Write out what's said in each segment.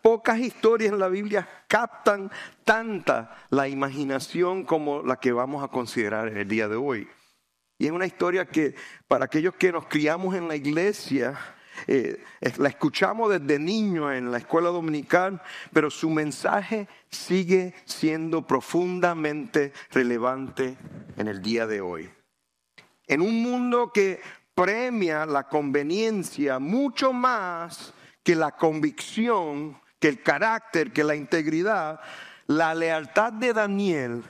pocas historias en la Biblia captan tanta la imaginación como la que vamos a considerar en el día de hoy. Y es una historia que para aquellos que nos criamos en la iglesia, la escuchamos desde niños en la escuela dominical, pero su mensaje sigue siendo profundamente relevante en el día de hoy. En un mundo que premia la conveniencia mucho más que la convicción, que el carácter, que la integridad, la lealtad de Daniel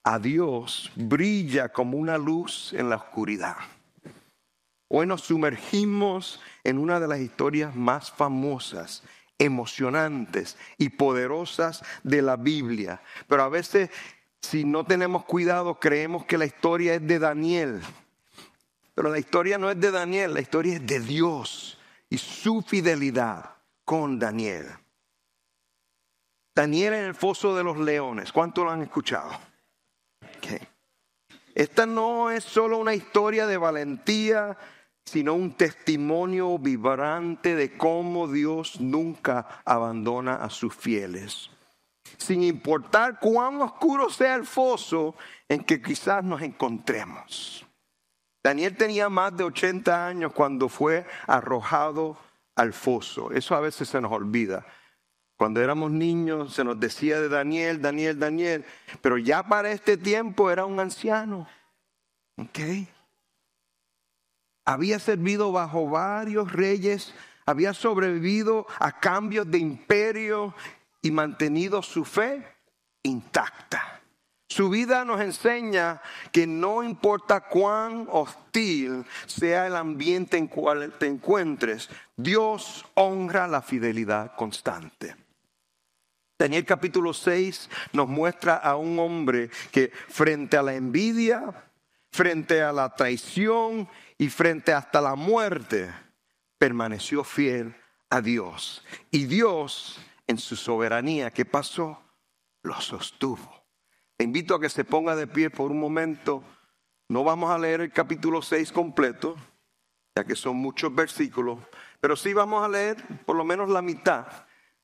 a Dios brilla como una luz en la oscuridad. Hoy nos sumergimos en una de las historias más famosas, emocionantes y poderosas de la Biblia. Pero a veces, si no tenemos cuidado, creemos que la historia es de Daniel. Pero la historia no es de Daniel, la historia es de Dios y su fidelidad con Daniel. Daniel en el foso de los leones, ¿cuántos lo han escuchado? Okay. Esta no es solo una historia de valentía, sino un testimonio vibrante de cómo Dios nunca abandona a sus fieles. Sin importar cuán oscuro sea el foso en que quizás nos encontremos. Daniel tenía más de 80 años cuando fue arrojado al foso. Eso a veces se nos olvida. Cuando éramos niños se nos decía de Daniel, Daniel, Daniel. Pero ya para este tiempo era un anciano. ¿Ok? Había servido bajo varios reyes, había sobrevivido a cambios de imperio y mantenido su fe intacta. Su vida nos enseña que no importa cuán hostil sea el ambiente en cual te encuentres, Dios honra la fidelidad constante. Daniel capítulo 6 nos muestra a un hombre que frente a la envidia, frente a la traición y frente hasta la muerte, permaneció fiel a Dios. Y Dios, en su soberanía, ¿qué pasó? Lo sostuvo. Te invito a que se ponga de pie por un momento. No vamos a leer el capítulo 6 completo, ya que son muchos versículos, pero sí vamos a leer por lo menos la mitad,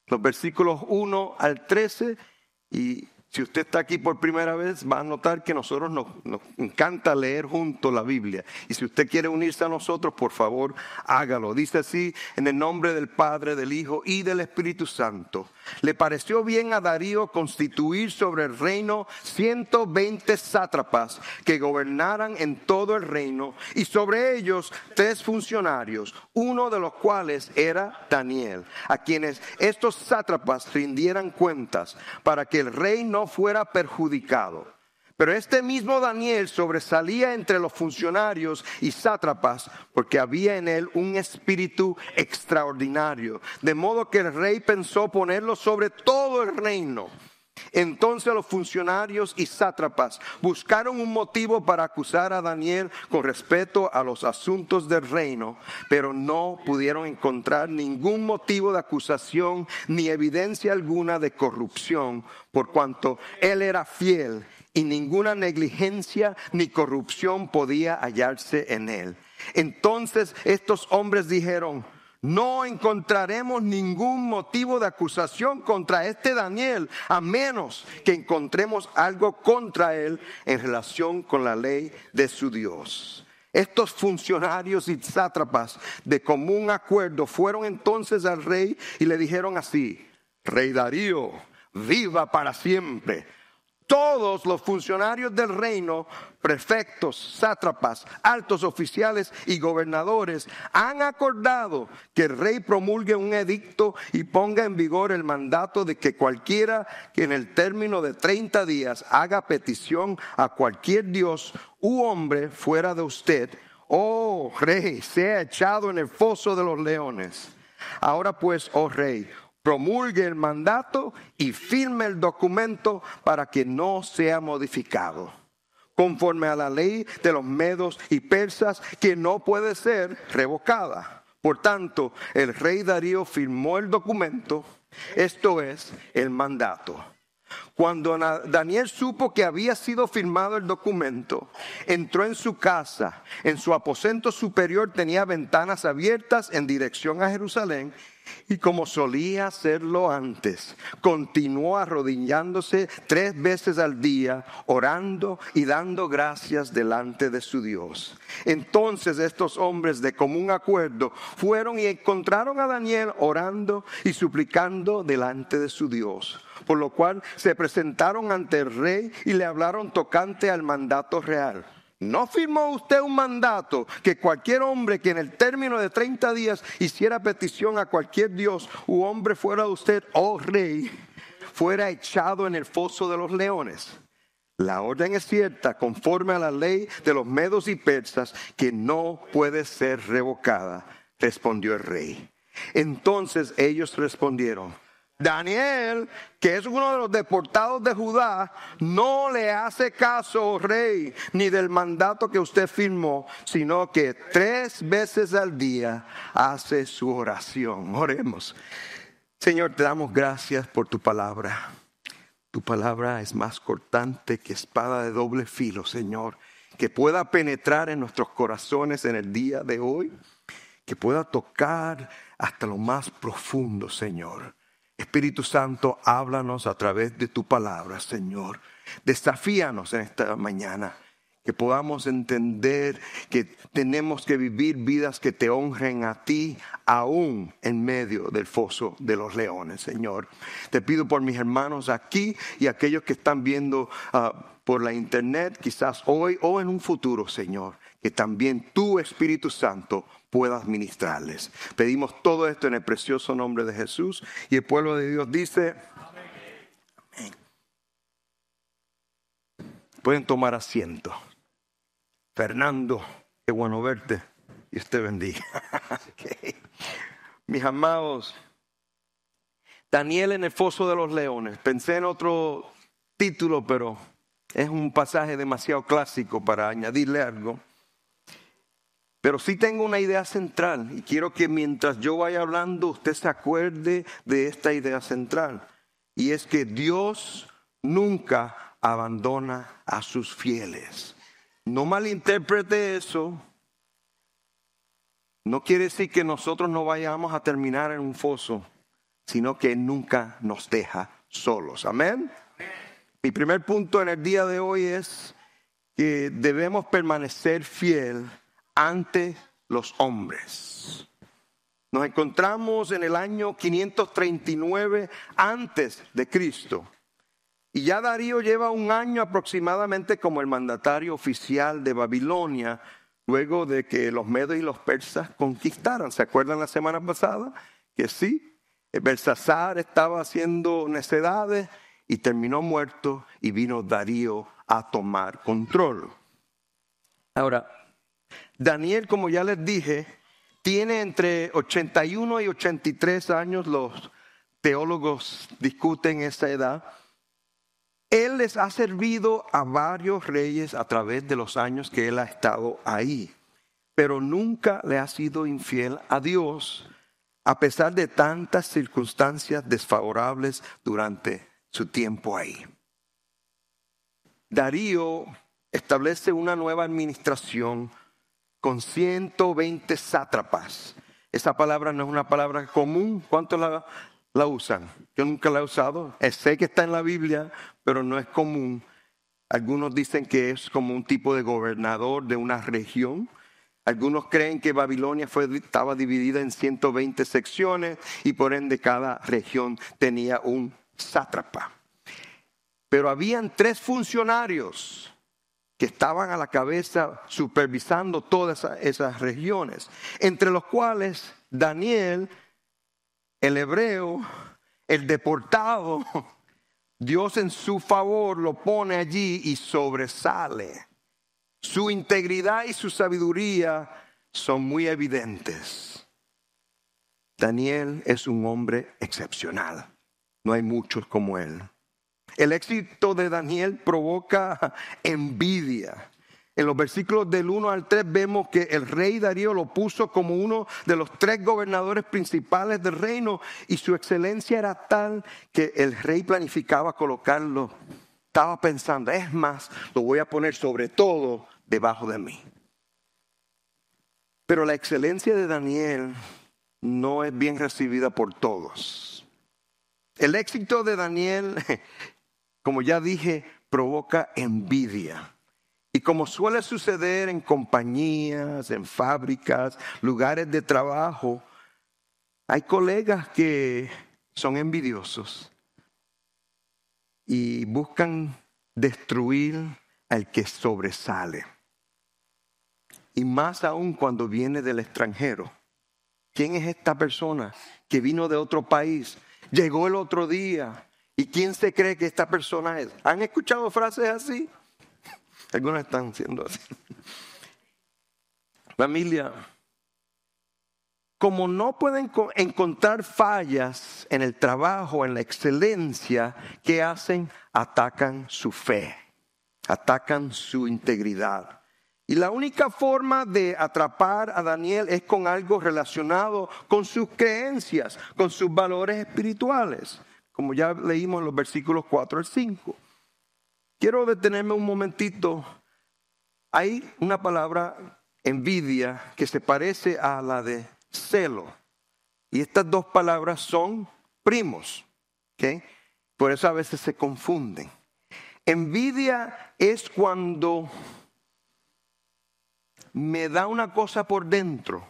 los versículos 1 al 13, y si usted está aquí por primera vez, va a notar que nosotros nos encanta leer juntos la Biblia. Y si usted quiere unirse a nosotros, por favor, hágalo. Dice así, en el nombre del Padre, del Hijo y del Espíritu Santo. Le pareció bien a Darío constituir sobre el reino 120 sátrapas que gobernaran en todo el reino, y sobre ellos 3 funcionarios, uno de los cuales era Daniel, a quienes estos sátrapas rindieran cuentas para que el rey no fuera perjudicado. Pero este mismo Daniel sobresalía entre los funcionarios y sátrapas porque había en él un espíritu extraordinario, de modo que el rey pensó ponerlo sobre todo el reino. Entonces los funcionarios y sátrapas buscaron un motivo para acusar a Daniel con respecto a los asuntos del reino, pero no pudieron encontrar ningún motivo de acusación ni evidencia alguna de corrupción, por cuanto él era fiel y ninguna negligencia ni corrupción podía hallarse en él. Entonces estos hombres dijeron: no encontraremos ningún motivo de acusación contra este Daniel, a menos que encontremos algo contra él en relación con la ley de su Dios. Estos funcionarios y sátrapas de común acuerdo fueron entonces al rey y le dijeron así: Rey Darío, viva para siempre. Todos los funcionarios del reino, prefectos, sátrapas, altos oficiales y gobernadores han acordado que el rey promulgue un edicto y ponga en vigor el mandato de que cualquiera que en el término de 30 días haga petición a cualquier dios u hombre fuera de usted, oh rey, sea echado en el foso de los leones. Ahora pues, oh rey, promulgue el mandato y firme el documento para que no sea modificado, conforme a la ley de los medos y persas, que no puede ser revocada. Por tanto, el rey Darío firmó el documento, esto es, el mandato. Cuando Daniel supo que había sido firmado el documento, entró en su casa. En su aposento superior tenía ventanas abiertas en dirección a Jerusalén, Y como solía hacerlo antes, continuó arrodillándose 3 veces al día, orando y dando gracias delante de su Dios. Entonces estos hombres de común acuerdo fueron y encontraron a Daniel orando y suplicando delante de su Dios. Por lo cual se presentaron ante el rey y le hablaron tocante al mandato real. ¿No firmó usted un mandato que cualquier hombre que en el término de 30 días hiciera petición a cualquier dios u hombre fuera de usted, oh rey, fuera echado en el foso de los leones? La orden es cierta, conforme a la ley de los medos y persas, que no puede ser revocada, respondió el rey. Entonces ellos respondieron: Daniel, que es uno de los deportados de Judá, no le hace caso, oh rey, ni del mandato que usted firmó, sino que 3 veces al día hace su oración. Oremos. Señor, te damos gracias por tu palabra. Tu palabra es más cortante que espada de doble filo, Señor, que pueda penetrar en nuestros corazones en el día de hoy, que pueda tocar hasta lo más profundo, Señor. Espíritu Santo, háblanos a través de tu palabra, Señor. Desafíanos en esta mañana, que podamos entender que tenemos que vivir vidas que te honren a ti, aún en medio del foso de los leones, Señor. Te pido por mis hermanos aquí y aquellos que están viendo por la internet, quizás hoy o en un futuro, Señor, que también tu Espíritu Santo puedas ministrarles. Pedimos todo esto en el precioso nombre de Jesús, y el pueblo de Dios dice: amén. Pueden tomar asiento. Fernando, qué bueno verte. Dios te bendiga. Okay. Mis amados, Daniel en el foso de los leones. Pensé en otro título, pero es un pasaje demasiado clásico para añadirle algo. Pero sí tengo una idea central, y quiero que mientras yo vaya hablando usted se acuerde de esta idea central. Y es que Dios nunca abandona a sus fieles. No malinterprete eso. No quiere decir que nosotros no vayamos a terminar en un foso, sino que Él nunca nos deja solos. Amén. Mi primer punto en el día de hoy es que debemos permanecer fiel ante los hombres. Nos encontramos en el año 539 antes de Cristo. Y ya Darío lleva un año aproximadamente como el mandatario oficial de Babilonia, luego de que los medos y los persas conquistaran. ¿Se acuerdan la semana pasada? Que sí, Belsasar estaba haciendo necedades y terminó muerto, y vino Darío a tomar control. Ahora, Daniel, como ya les dije, tiene entre 81 y 83 años. Los teólogos discuten esa edad. Él les ha servido a varios reyes a través de los años que él ha estado ahí, pero nunca le ha sido infiel a Dios, a pesar de tantas circunstancias desfavorables durante su tiempo ahí. Darío establece una nueva administración con 120 sátrapas. Esa palabra no es una palabra común. ¿Cuántos la usan? Yo nunca la he usado. Sé que está en la Biblia, pero no es común. Algunos dicen que es como un tipo de gobernador de una región. Algunos creen que Babilonia estaba dividida en 120 secciones y por ende cada región tenía un sátrapa. Pero habían 3 funcionarios que estaban a la cabeza supervisando todas esas regiones, entre los cuales Daniel, el hebreo, el deportado, Dios en su favor lo pone allí y sobresale. Su integridad y su sabiduría son muy evidentes. Daniel es un hombre excepcional. No hay muchos como él. El éxito de Daniel provoca envidia. En los versículos del 1 al 3 vemos que el rey Darío lo puso como uno de los 3 gobernadores principales del reino, y su excelencia era tal que el rey planificaba colocarlo. Estaba pensando, es más, lo voy a poner sobre todo debajo de mí. Pero la excelencia de Daniel no es bien recibida por todos. El éxito de Daniel, como ya dije, provoca envidia. Y como suele suceder en compañías, en fábricas, lugares de trabajo, hay colegas que son envidiosos y buscan destruir al que sobresale. Y más aún cuando viene del extranjero. ¿Quién es esta persona que vino de otro país? Llegó el otro día. ¿Y quién se cree que esta persona es? ¿Han escuchado frases así? Algunos están siendo así. Familia, como no pueden encontrar fallas en el trabajo, en la excelencia, ¿qué hacen? Atacan su fe, atacan su integridad. Y la única forma de atrapar a Daniel es con algo relacionado con sus creencias, con sus valores espirituales, como ya leímos en los versículos 4 al 5. Quiero detenerme un momentito. Hay una palabra, envidia, que se parece a la de celo. Y estas dos palabras son primos. ¿Okay? Por eso a veces se confunden. Envidia es cuando me da una cosa por dentro,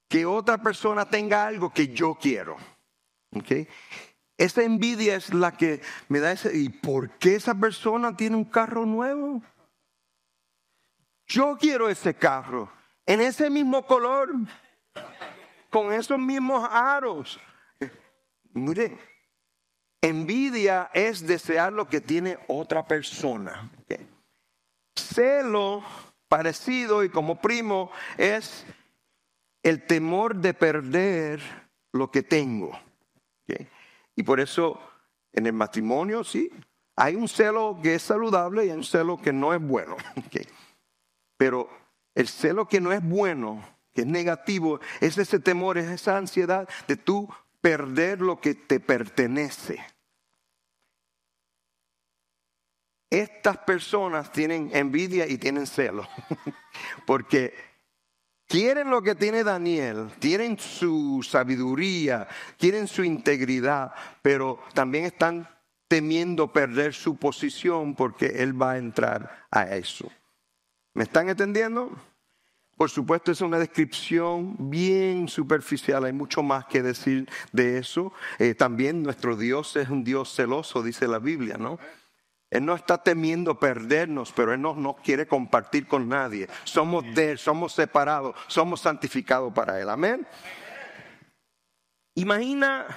que otra persona tenga algo que yo quiero. ¿Okay? Esa envidia es la que me da ese. ¿Y por qué esa persona tiene un carro nuevo? Yo quiero ese carro, en ese mismo color, con esos mismos aros. Miren, envidia es desear lo que tiene otra persona. ¿Okay? Celo, parecido y como primo, es el temor de perder lo que tengo. ¿Okay? Y por eso en el matrimonio sí, hay un celo que es saludable y hay un celo que no es bueno. ¿Okay? Pero el celo que no es bueno, que es negativo, es ese temor, es esa ansiedad de tú perder lo que te pertenece. Estas personas tienen envidia y tienen celo, porque quieren lo que tiene Daniel, tienen su sabiduría, quieren su integridad, pero también están temiendo perder su posición porque él va a entrar a eso. ¿Me están entendiendo? Por supuesto, es una descripción bien superficial, hay mucho más que decir de eso. También nuestro Dios es un Dios celoso, dice la Biblia, ¿no? Él no está temiendo perdernos, pero Él no quiere compartir con nadie. Somos de Él, somos separados, somos santificados para Él. Amén. Imagina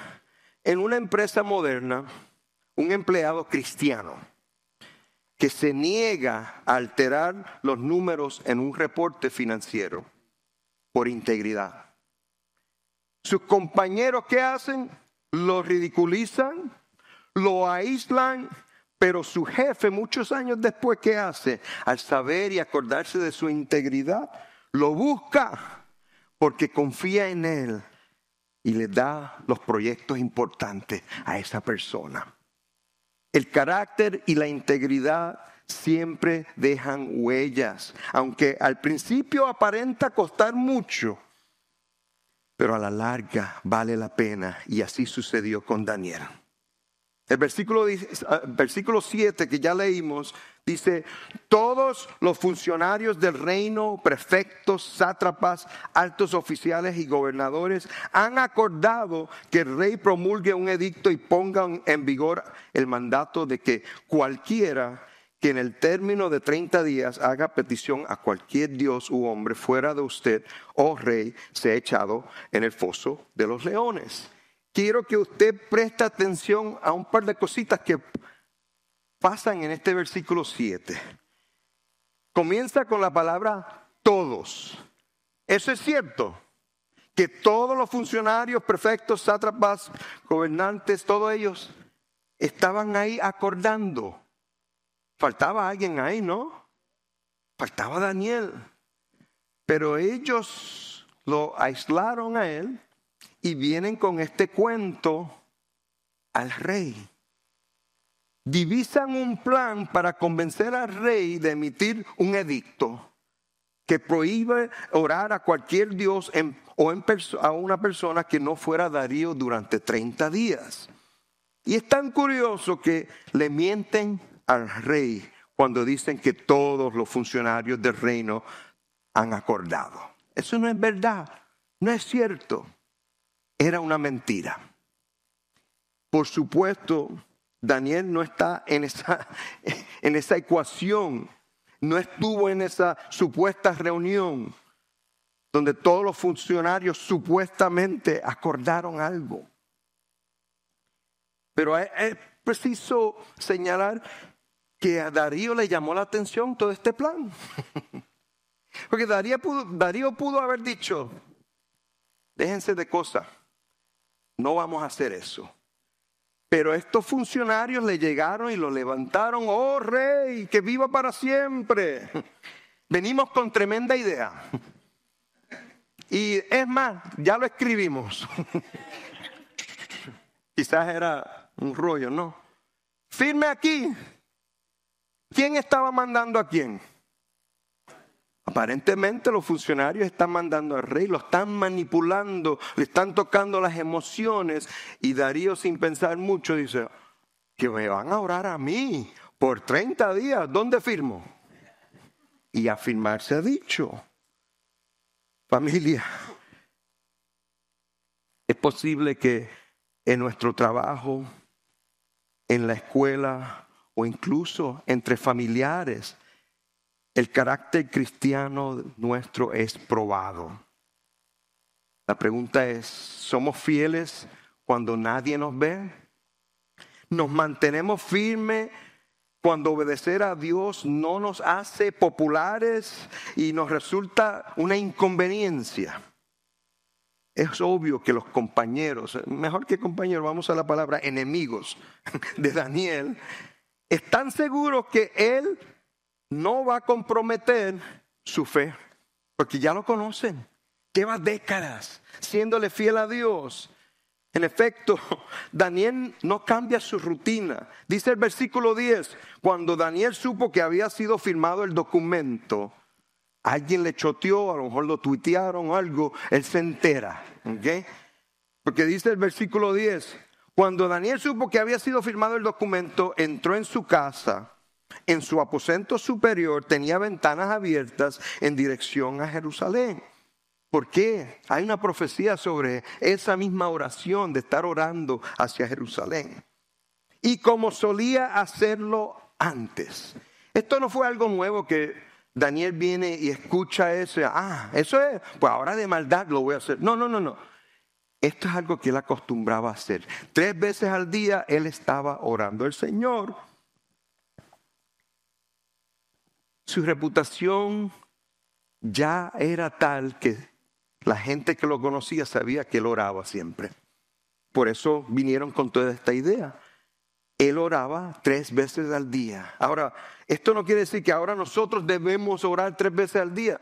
en una empresa moderna un empleado cristiano que se niega a alterar los números en un reporte financiero por integridad. Sus compañeros, ¿qué hacen? Lo ridiculizan, lo aíslan. Pero su jefe, muchos años después, ¿qué hace? Al saber y acordarse de su integridad, lo busca porque confía en él y le da los proyectos importantes a esa persona. El carácter y la integridad siempre dejan huellas, aunque al principio aparenta costar mucho, pero a la larga vale la pena, y así sucedió con Daniel. El versículo 7 que ya leímos dice: todos los funcionarios del reino, prefectos, sátrapas, altos oficiales y gobernadores han acordado que el rey promulgue un edicto y ponga en vigor el mandato de que cualquiera que en el término de 30 días haga petición a cualquier dios u hombre fuera de usted, oh rey, sea echado en el foso de los leones. Quiero que usted preste atención a un par de cositas que pasan en este versículo 7. Comienza con la palabra todos. Eso es cierto, que todos los funcionarios, prefectos, sátrapas, gobernantes, todos ellos estaban ahí acordando. Faltaba alguien ahí, ¿no? Faltaba Daniel. Pero ellos lo aislaron a él. Y vienen con este cuento al rey. Divisan un plan para convencer al rey de emitir un edicto que prohíbe orar a cualquier dios o a una persona que no fuera Darío durante 30 días. Y es tan curioso que le mienten al rey cuando dicen que todos los funcionarios del reino han acordado. Eso no es verdad, no es cierto. Era una mentira. Por supuesto, Daniel no está en esa ecuación, no estuvo en esa supuesta reunión donde todos los funcionarios supuestamente acordaron algo. Pero es preciso señalar que a Darío le llamó la atención todo este plan. Porque Darío pudo haber dicho, déjense de cosas, no vamos a hacer eso. Pero estos funcionarios le llegaron y lo levantaron, oh rey, que viva para siempre. Venimos con tremenda idea. Y es más, ya lo escribimos. Quizás era un rollo, ¿no? Firme aquí. ¿Quién estaba mandando a quién? Aparentemente los funcionarios están mandando al rey, lo están manipulando, le están tocando las emociones. Y Darío, sin pensar mucho, dice, que me van a orar a mí por 30 días. ¿Dónde firmo? Y a firmar se ha dicho. Familia, es posible que en nuestro trabajo, en la escuela o incluso entre familiares, el carácter cristiano nuestro es probado. La pregunta es, ¿somos fieles cuando nadie nos ve? ¿Nos mantenemos firmes cuando obedecer a Dios no nos hace populares y nos resulta una inconveniencia? Es obvio que los compañeros, mejor que compañeros, vamos a la palabra enemigos de Daniel, están seguros que él no va a comprometer su fe, porque ya lo conocen. Lleva décadas siéndole fiel a Dios. En efecto, Daniel no cambia su rutina. Dice el versículo 10, cuando Daniel supo que había sido firmado el documento, alguien le choteó, a lo mejor lo tuitearon o algo, él se entera. ¿Okay? Porque dice el versículo 10, cuando Daniel supo que había sido firmado el documento, entró en su casa. En su aposento superior tenía ventanas abiertas en dirección a Jerusalén. ¿Por qué? Hay una profecía sobre esa misma oración de estar orando hacia Jerusalén. Y como solía hacerlo antes. Esto no fue algo nuevo que Daniel viene y escucha eso. Eso es, pues ahora de maldad lo voy a hacer. No. Esto es algo que él acostumbraba a hacer. 3 veces al día él estaba orando al Señor. Su reputación ya era tal que la gente que lo conocía sabía que él oraba siempre. Por eso vinieron con toda esta idea. Él oraba 3 veces al día. Ahora, esto no quiere decir que ahora nosotros debemos orar 3 veces al día.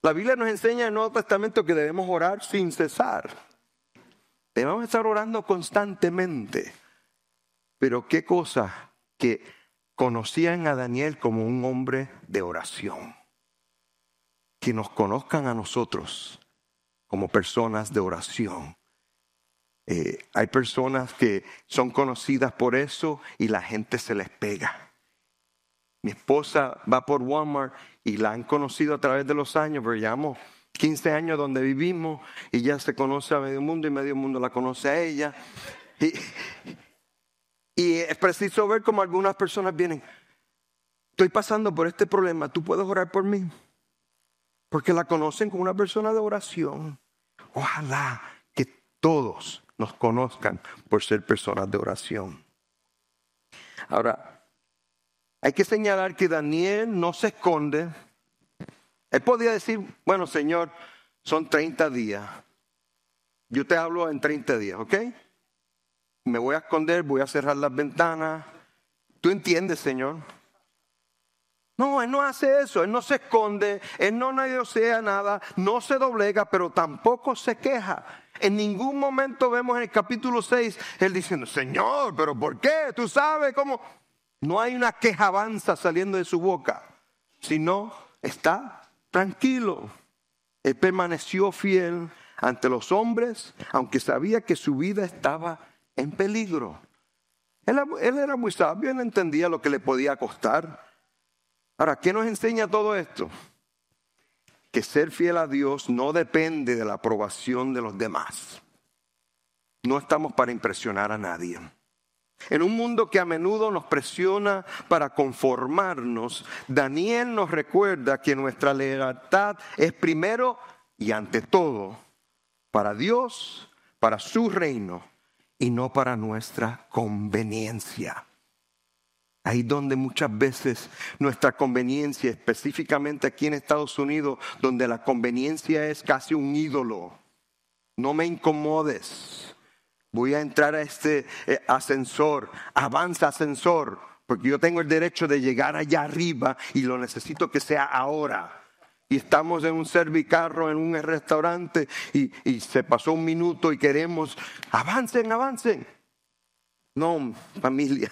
La Biblia nos enseña en el Nuevo Testamento que debemos orar sin cesar. Debemos estar orando constantemente. Pero qué cosa que conocían a Daniel como un hombre de oración. Que nos conozcan a nosotros como personas de oración. Hay personas que son conocidas por eso y la gente se les pega. Mi esposa va por Walmart y la han conocido a través de los años, pero llevamos 15 años donde vivimos y ya se conoce a medio mundo y medio mundo la conoce a ella. Y es preciso ver cómo algunas personas vienen. Estoy pasando por este problema, ¿tú puedes orar por mí? Porque la conocen como una persona de oración. Ojalá que todos nos conozcan por ser personas de oración. Ahora, hay que señalar que Daniel no se esconde. Él podía decir, bueno, Señor, son 30 días. Yo te hablo en 30 días, ¿ok? Me voy a esconder, voy a cerrar las ventanas. ¿Tú entiendes, Señor? No, él no hace eso, él no se esconde, él no negocian nada, no se doblega, pero tampoco se queja. En ningún momento vemos en el capítulo 6, él diciendo, Señor, ¿pero por qué? ¿Tú sabes cómo? No hay una quejabanza saliendo de su boca, sino está tranquilo. Él permaneció fiel ante los hombres, aunque sabía que su vida estaba en peligro. Él era muy sabio, él entendía lo que le podía costar. Ahora, ¿qué nos enseña todo esto? Que ser fiel a Dios no depende de la aprobación de los demás. No estamos para impresionar a nadie. En un mundo que a menudo nos presiona para conformarnos, Daniel nos recuerda que nuestra lealtad es primero y ante todo para Dios, para su reino y no para nuestra conveniencia. Ahí donde muchas veces nuestra conveniencia, específicamente aquí en Estados Unidos, donde la conveniencia es casi un ídolo. No me incomodes. Voy a entrar a este ascensor, avanza ascensor, porque yo tengo el derecho de llegar allá arriba y lo necesito que sea ahora. Y estamos en un servicarro, en un restaurante y se pasó un minuto y queremos, avancen. No, familia,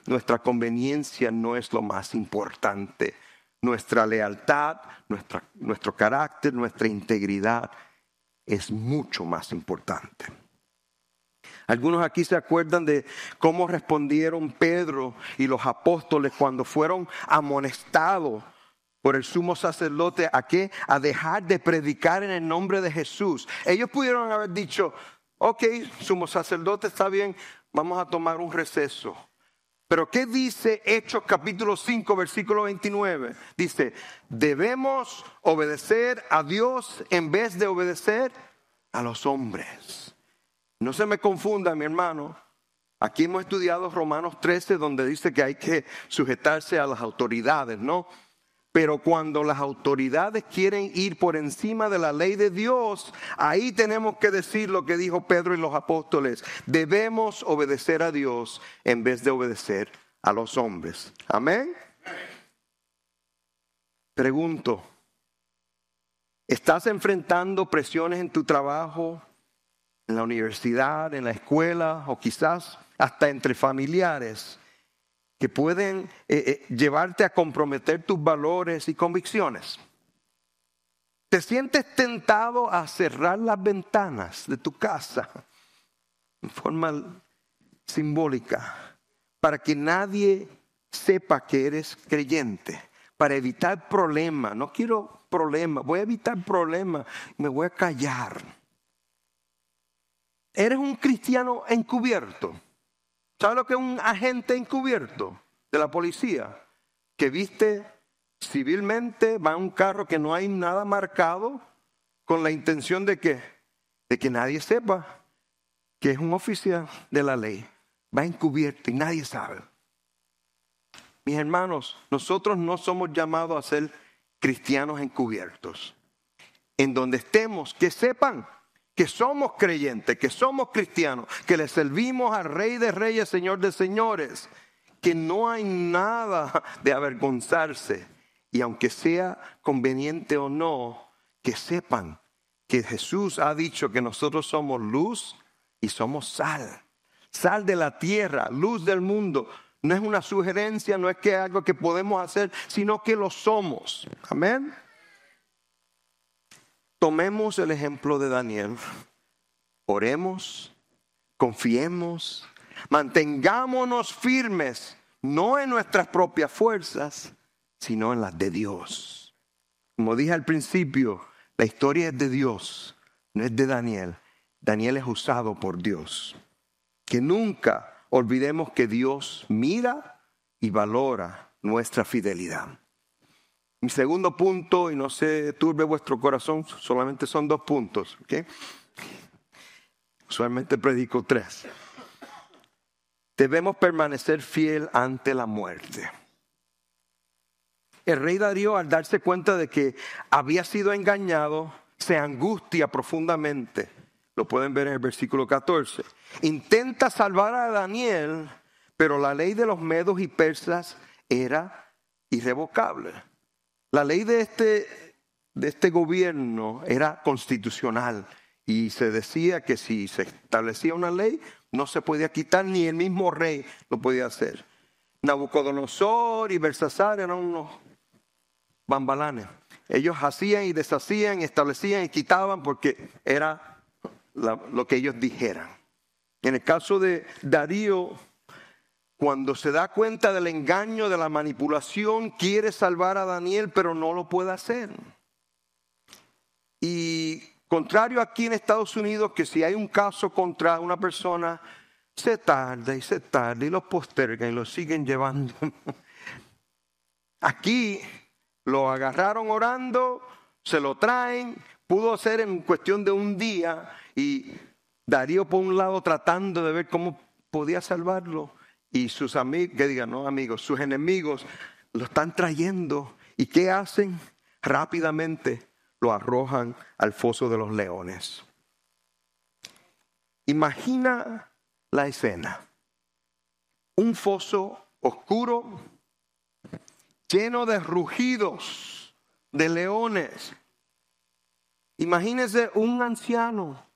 nuestra conveniencia no es lo más importante. Nuestra lealtad, nuestro carácter, nuestra integridad es mucho más importante. Algunos aquí se acuerdan de cómo respondieron Pedro y los apóstoles cuando fueron amonestados por el sumo sacerdote ¿a qué? A dejar de predicar en el nombre de Jesús. Ellos pudieron haber dicho, ok, sumo sacerdote, está bien, vamos a tomar un receso. Pero ¿qué dice Hechos capítulo 5, versículo 29? Dice, debemos obedecer a Dios en vez de obedecer a los hombres. No se me confunda, mi hermano. Aquí hemos estudiado Romanos 13, donde dice que hay que sujetarse a las autoridades, ¿no? Pero cuando las autoridades quieren ir por encima de la ley de Dios, ahí tenemos que decir lo que dijo Pedro y los apóstoles. Debemos obedecer a Dios en vez de obedecer a los hombres. Amén. Pregunto, ¿estás enfrentando presiones en tu trabajo, en la universidad, en la escuela o quizás hasta entre familiares que pueden llevarte a comprometer tus valores y convicciones? ¿Te sientes tentado a cerrar las ventanas de tu casa en forma simbólica para que nadie sepa que eres creyente? Para evitar problemas. No quiero problemas, voy a evitar problemas, me voy a callar. Eres un cristiano encubierto. ¿Sabes lo que es un agente encubierto de la policía? Que viste civilmente, va en un carro que no hay nada marcado, con la intención de que nadie sepa que es un oficial de la ley. Va encubierto y nadie sabe. Mis hermanos, nosotros no somos llamados a ser cristianos encubiertos. En donde estemos, que sepan que somos creyentes, que somos cristianos, que le servimos al Rey de Reyes, Señor de Señores, que no hay nada de avergonzarse. Y aunque sea conveniente o no, que sepan que Jesús ha dicho que nosotros somos luz y somos sal. Sal de la tierra, luz del mundo. No es una sugerencia, no es que algo que podemos hacer, sino que lo somos. Amén. Tomemos el ejemplo de Daniel, oremos, confiemos, mantengámonos firmes, no en nuestras propias fuerzas, sino en las de Dios. Como dije al principio, la historia es de Dios, no es de Daniel. Daniel es usado por Dios. Que nunca olvidemos que Dios mira y valora nuestra fidelidad. Mi segundo punto, y no se turbe vuestro corazón, solamente son 2 puntos. ¿Okay? Usualmente predico 3. Debemos permanecer fiel ante la muerte. El rey Darío, al darse cuenta de que había sido engañado, se angustia profundamente. Lo pueden ver en el versículo 14. Intenta salvar a Daniel, pero la ley de los medos y persas era irrevocable. La ley de este gobierno era constitucional y se decía que si se establecía una ley no se podía quitar, ni el mismo rey lo podía hacer. Nabucodonosor y Belsasar eran unos bambalanes. ellos hacían y deshacían, establecían y quitaban porque era lo que ellos dijeran. En el caso de Darío, cuando se da cuenta del engaño, de la manipulación, quiere salvar a Daniel, pero no lo puede hacer. Y contrario aquí en Estados Unidos, que si hay un caso contra una persona, se tarda y los postergan y lo siguen llevando. Aquí lo agarraron orando, se lo traen, pudo ser en cuestión de un día, y Darío por un lado tratando de ver cómo podía salvarlo, y sus amigos, que digan, no amigos, sus enemigos lo están trayendo, y ¿qué hacen? Rápidamente lo arrojan al foso de los leones. Imagina la escena, un foso oscuro, lleno de rugidos de leones. Imagínese un anciano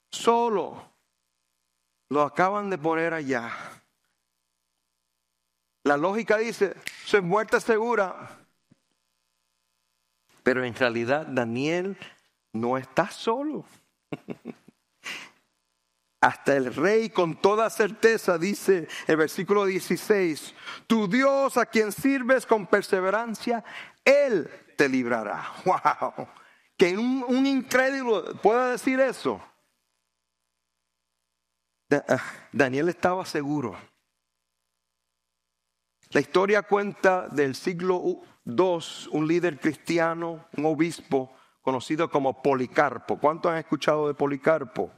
solo, lo acaban de poner allá. La lógica dice, eso es muerte segura. Pero en realidad Daniel no está solo. Hasta el rey con toda certeza dice el versículo 16, tu Dios a quien sirves con perseverancia, Él te librará. ¡Wow! Que un incrédulo pueda decir eso. Daniel estaba seguro. La historia cuenta del siglo II, un líder cristiano, un obispo conocido como Policarpo. ¿Cuántos han escuchado de Policarpo?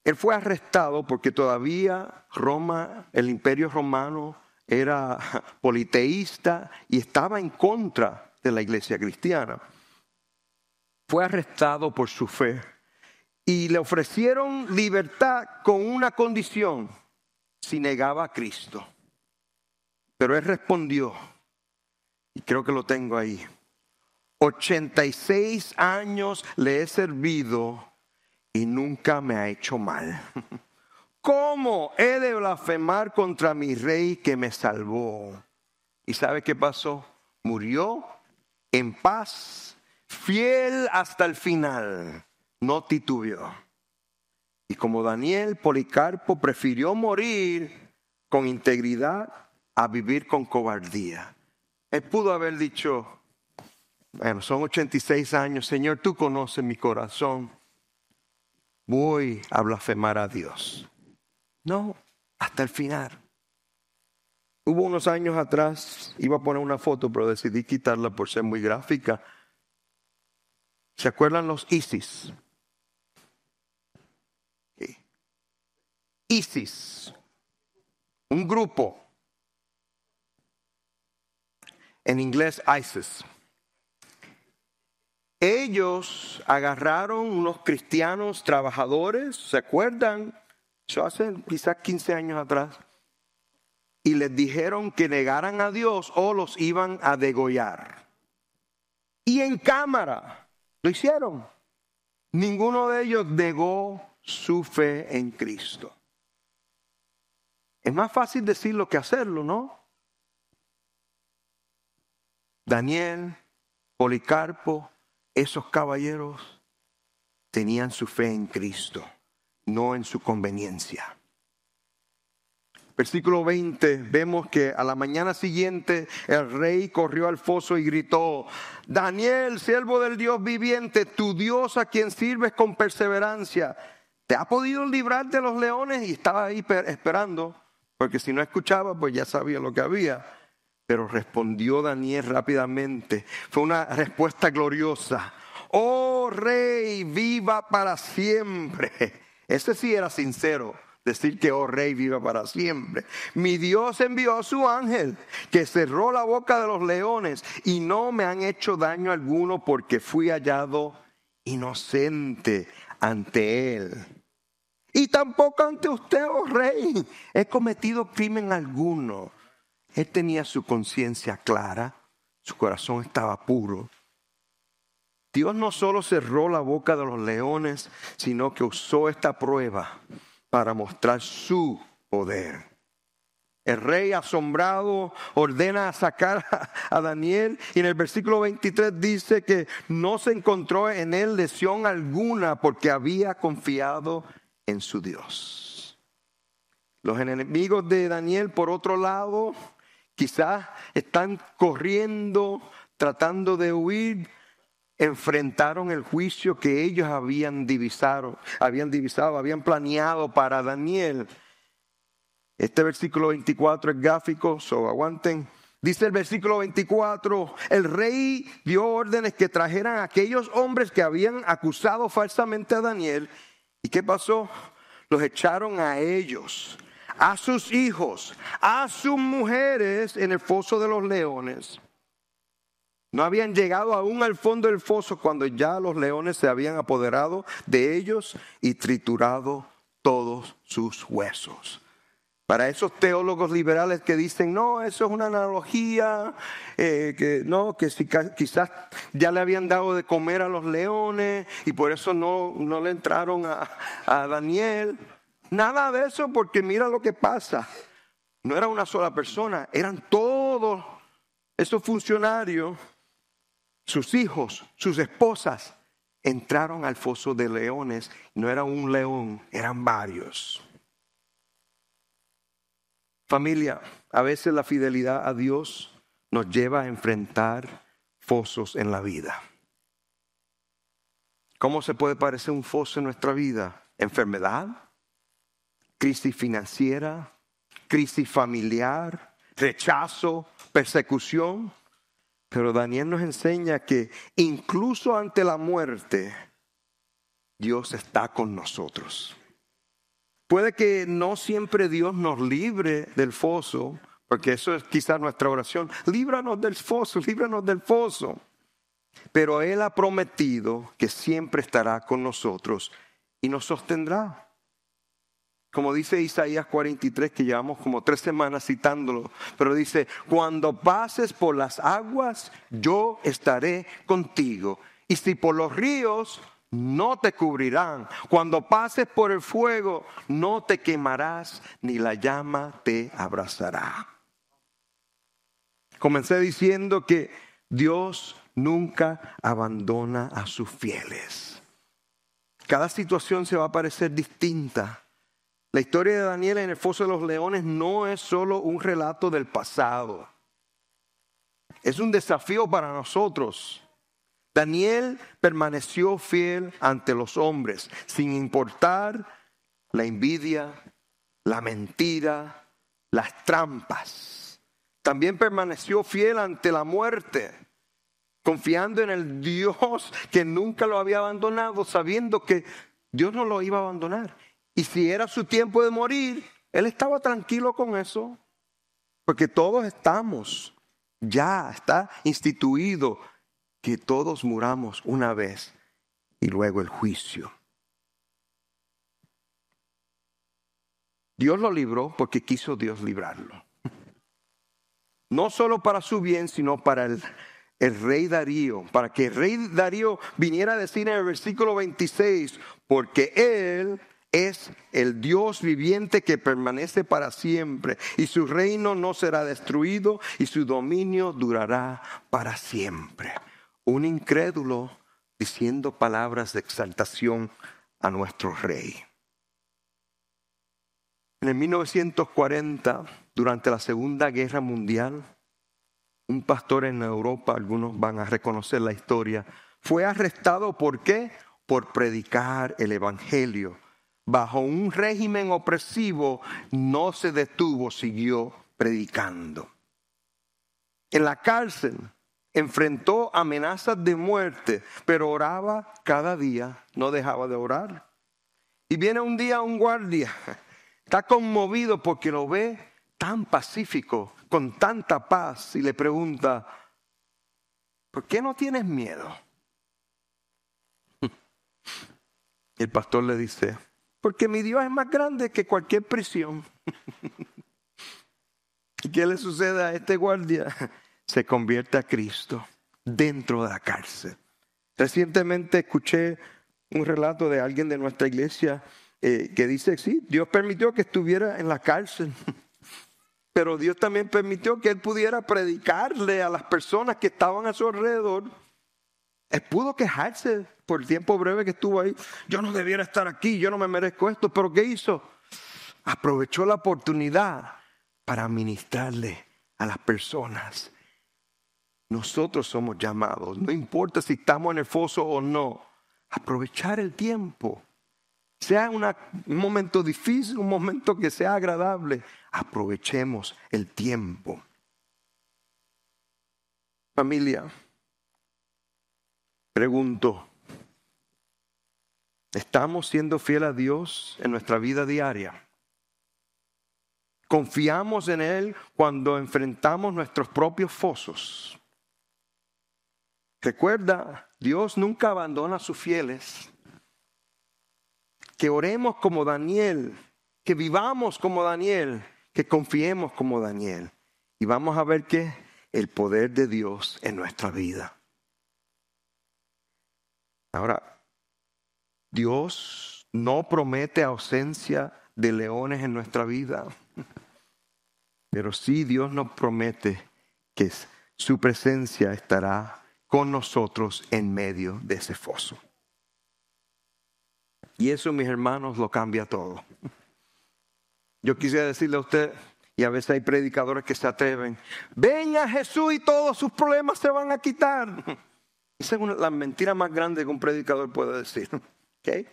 Él fue arrestado porque todavía Roma, el imperio romano, era politeísta y estaba en contra de la iglesia cristiana. Fue arrestado por su fe y le ofrecieron libertad con una condición: si negaba a Cristo. Pero él respondió, y creo que lo tengo ahí: 86 años le he servido y nunca me ha hecho mal. ¿Cómo he de blasfemar contra mi rey que me salvó? ¿Y sabe qué pasó? Murió en paz, fiel hasta el final, no titubeó. Y como Daniel, Policarpo prefirió morir con integridad a vivir con cobardía. Él pudo haber dicho, bueno, son 86 años, Señor, tú conoces mi corazón, voy a blasfemar a Dios. No, hasta el final. Hubo unos años atrás, iba a poner una foto, pero decidí quitarla por ser muy gráfica. ¿Se acuerdan los ISIS? ISIS, un grupo, en inglés ISIS. Ellos agarraron unos cristianos trabajadores, ¿se acuerdan? Eso hace quizás 15 años atrás. Y les dijeron que negaran a Dios o los iban a degollar. Y en cámara lo hicieron. Ninguno de ellos negó su fe en Cristo. Es más fácil decirlo que hacerlo, ¿no? Daniel, Policarpo, esos caballeros tenían su fe en Cristo, no en su conveniencia. Versículo 20, vemos que a la mañana siguiente el rey corrió al foso y gritó: Daniel, siervo del Dios viviente, tu Dios a quien sirves con perseverancia, ¿te ha podido librar de los leones? Y estaba ahí esperando, porque si no escuchaba, pues ya sabía lo que había. Pero respondió Daniel rápidamente. Fue una respuesta gloriosa. Oh rey, viva para siempre. Ese sí era sincero. Decir que, oh rey, viva para siempre. Mi Dios envió a su ángel, que cerró la boca de los leones, y no me han hecho daño alguno, porque fui hallado inocente ante él. Y tampoco ante usted, oh rey, he cometido crimen alguno. Él tenía su conciencia clara, su corazón estaba puro. Dios no solo cerró la boca de los leones, sino que usó esta prueba para mostrar su poder. El rey, asombrado, ordena sacar a Daniel, y en el versículo 23 dice que no se encontró en él lesión alguna porque había confiado en su Dios. Los enemigos de Daniel, por otro lado, quizás están corriendo, tratando de huir. Enfrentaron el juicio que ellos habían planeado para Daniel. Este versículo 24 es gráfico, aguanten. Dice el versículo 24, el rey dio órdenes que trajeran a aquellos hombres que habían acusado falsamente a Daniel. ¿Y qué pasó? Los echaron a ellos, a sus hijos, a sus mujeres en el foso de los leones. No habían llegado aún al fondo del foso cuando ya los leones se habían apoderado de ellos y triturado todos sus huesos. Para esos teólogos liberales que dicen, no, eso es una analogía, que si quizás ya le habían dado de comer a los leones y por eso no le entraron a Daniel. Nada de eso, porque mira lo que pasa. No era una sola persona, eran todos esos funcionarios. Sus hijos, sus esposas, entraron al foso de leones. No era un león, eran varios. Familia, a veces la fidelidad a Dios nos lleva a enfrentar fosos en la vida. ¿Cómo se puede parecer un foso en nuestra vida? Enfermedad, crisis financiera, crisis familiar, rechazo, persecución. Pero Daniel nos enseña que incluso ante la muerte, Dios está con nosotros. Puede que no siempre Dios nos libre del foso, porque eso es quizás nuestra oración. Líbranos del foso, líbranos del foso. Pero Él ha prometido que siempre estará con nosotros y nos sostendrá. Como dice Isaías 43, que llevamos como 3 semanas citándolo, pero dice, cuando pases por las aguas, yo estaré contigo. Y si por los ríos, no te cubrirán. Cuando pases por el fuego, no te quemarás, ni la llama te abrazará. Comencé diciendo que Dios nunca abandona a sus fieles. Cada situación se va a parecer distinta. La historia de Daniel en el foso de los leones no es solo un relato del pasado. Es un desafío para nosotros. Daniel permaneció fiel ante los hombres, sin importar la envidia, la mentira, las trampas. También permaneció fiel ante la muerte, confiando en el Dios que nunca lo había abandonado, sabiendo que Dios no lo iba a abandonar. Y si era su tiempo de morir, él estaba tranquilo con eso. Porque todos estamos, ya está instituido que todos muramos una vez y luego el juicio. Dios lo libró porque quiso Dios librarlo. No solo para su bien, sino para el rey Darío. Para que el rey Darío viniera a decir en el versículo 26, porque él es el Dios viviente que permanece para siempre, y su reino no será destruido, y su dominio durará para siempre. Un incrédulo diciendo palabras de exaltación a nuestro rey. En el 1940, durante la Segunda Guerra Mundial, un pastor en Europa, algunos van a reconocer la historia, fue arrestado. ¿Por qué? Por predicar el evangelio. Bajo un régimen opresivo, no se detuvo, siguió predicando. En la cárcel enfrentó amenazas de muerte, pero oraba cada día, no dejaba de orar. Y viene un día un guardia, está conmovido porque lo ve tan pacífico, con tanta paz, y le pregunta, ¿por qué no tienes miedo? El pastor le dice, porque mi Dios es más grande que cualquier prisión. ¿Y qué le sucede a este guardia? Se convierte a Cristo dentro de la cárcel. Recientemente escuché un relato de alguien de nuestra iglesia que dice, sí, Dios permitió que estuviera en la cárcel. pero Dios también permitió que él pudiera predicarle a las personas que estaban a su alrededor. Él pudo quejarse por el tiempo breve que estuvo ahí. Yo no debiera estar aquí, yo no me merezco esto, pero ¿qué hizo? Aprovechó la oportunidad para ministrarle a las personas. Nosotros somos llamados, no importa si estamos en el foso o no, aprovechar el tiempo. Sea un momento difícil, un momento que sea agradable, aprovechemos el tiempo. Familia, pregunto, ¿estamos siendo fieles a Dios en nuestra vida diaria? ¿Confiamos en Él cuando enfrentamos nuestros propios fosos? Recuerda, Dios nunca abandona a sus fieles. Que oremos como Daniel, que vivamos como Daniel, que confiemos como Daniel. Y vamos a ver que el poder de Dios en nuestra vida. Ahora, Dios no promete ausencia de leones en nuestra vida, pero sí Dios nos promete que su presencia estará con nosotros en medio de ese foso. Y eso, mis hermanos, lo cambia todo. Yo quisiera decirle a usted, y a veces hay predicadores que se atreven, ven a Jesús y todos sus problemas se van a quitar. Esa es la mentira más grande que un predicador puede decir. ¿Okay?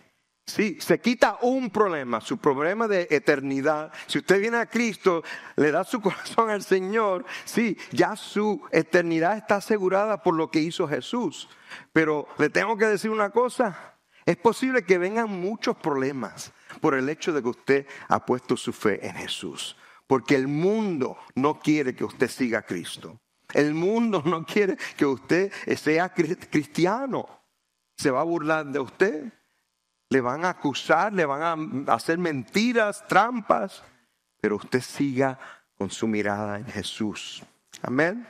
Sí, se quita un problema, su problema de eternidad. Si usted viene a Cristo, le da su corazón al Señor, sí, ya su eternidad está asegurada por lo que hizo Jesús. Pero le tengo que decir una cosa, es posible que vengan muchos problemas por el hecho de que usted ha puesto su fe en Jesús. Porque el mundo no quiere que usted siga a Cristo. El mundo no quiere que usted sea cristiano. Se va a burlar de usted. Le van a acusar, le van a hacer mentiras, trampas, pero usted siga con su mirada en Jesús. Amén.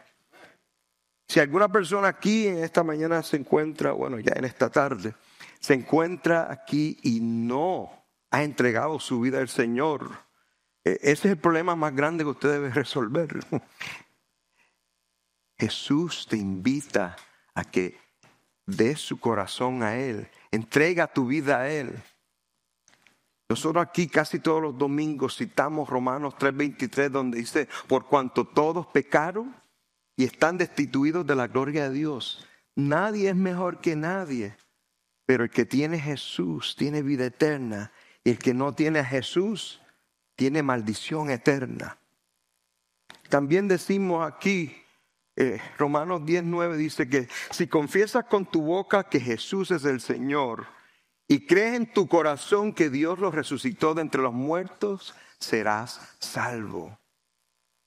Si alguna persona aquí en esta mañana se encuentra, bueno, ya en esta tarde, se encuentra aquí y no ha entregado su vida al Señor, ese es el problema más grande que usted debe resolver. Jesús te invita a que des su corazón a Él. Entrega tu vida a Él. Nosotros aquí casi todos los domingos citamos Romanos 3:23, donde dice, por cuanto todos pecaron y están destituidos de la gloria de Dios. Nadie es mejor que nadie, pero el que tiene Jesús tiene vida eterna, y el que no tiene a Jesús tiene maldición eterna. También decimos aquí, Romanos 10:9 dice que si confiesas con tu boca que Jesús es el Señor y crees en tu corazón que Dios lo resucitó de entre los muertos, serás salvo.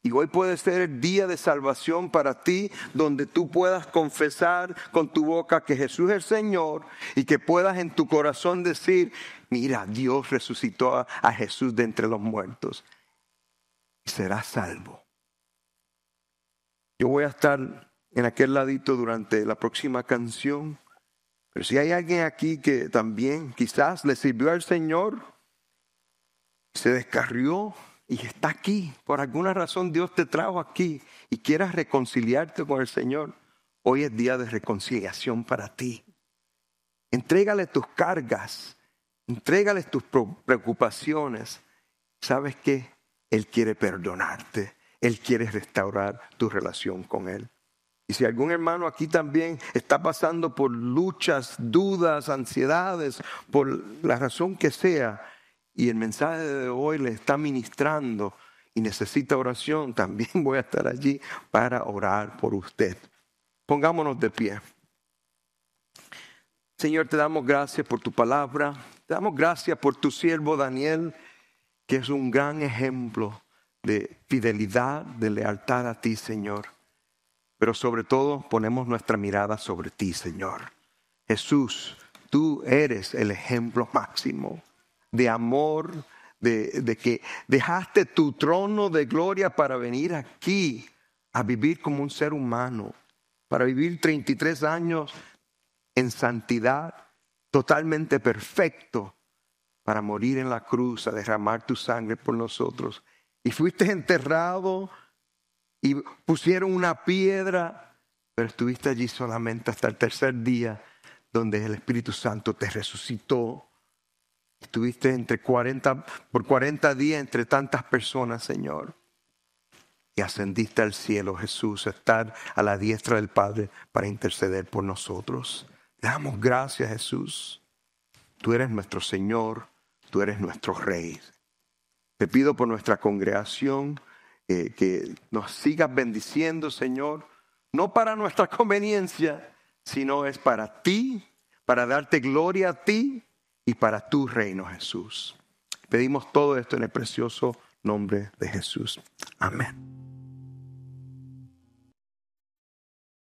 Y hoy puede ser el día de salvación para ti, donde tú puedas confesar con tu boca que Jesús es el Señor y que puedas en tu corazón decir, mira, Dios resucitó a Jesús de entre los muertos. Y serás salvo. Yo voy a estar en aquel ladito durante la próxima canción. Pero si hay alguien aquí que también quizás le sirvió al Señor, se descarrió y está aquí, por alguna razón Dios te trajo aquí y quieras reconciliarte con el Señor, hoy es día de reconciliación para ti. Entrégale tus cargas, entrégale tus preocupaciones. ¿Sabes qué? Él quiere perdonarte, Él quiere restaurar tu relación con Él. Y si algún hermano aquí también está pasando por luchas, dudas, ansiedades, por la razón que sea, y el mensaje de hoy le está ministrando y necesita oración, también voy a estar allí para orar por usted. Pongámonos de pie. Señor, te damos gracias por tu palabra. Te damos gracias por tu siervo Daniel, que es un gran ejemplo de fidelidad, de lealtad a ti, Señor. Pero sobre todo ponemos nuestra mirada sobre ti, Señor. Jesús, tú eres el ejemplo máximo de amor, de que dejaste tu trono de gloria para venir aquí a vivir como un ser humano, para vivir 33 años en santidad, totalmente perfecto, para morir en la cruz, a derramar tu sangre por nosotros y fuiste enterrado y pusieron una piedra, pero estuviste allí solamente hasta el tercer día, donde el Espíritu Santo te resucitó. Estuviste por 40 días entre tantas personas, Señor. Y ascendiste al cielo, Jesús, a estar a la diestra del Padre para interceder por nosotros. Te damos gracias, Jesús. Tú eres nuestro Señor, tú eres nuestro Rey. Te pido por nuestra congregación que nos sigas bendiciendo, Señor. No para nuestra conveniencia, sino es para ti, para darte gloria a ti y para tu reino, Jesús. Pedimos todo esto en el precioso nombre de Jesús. Amén.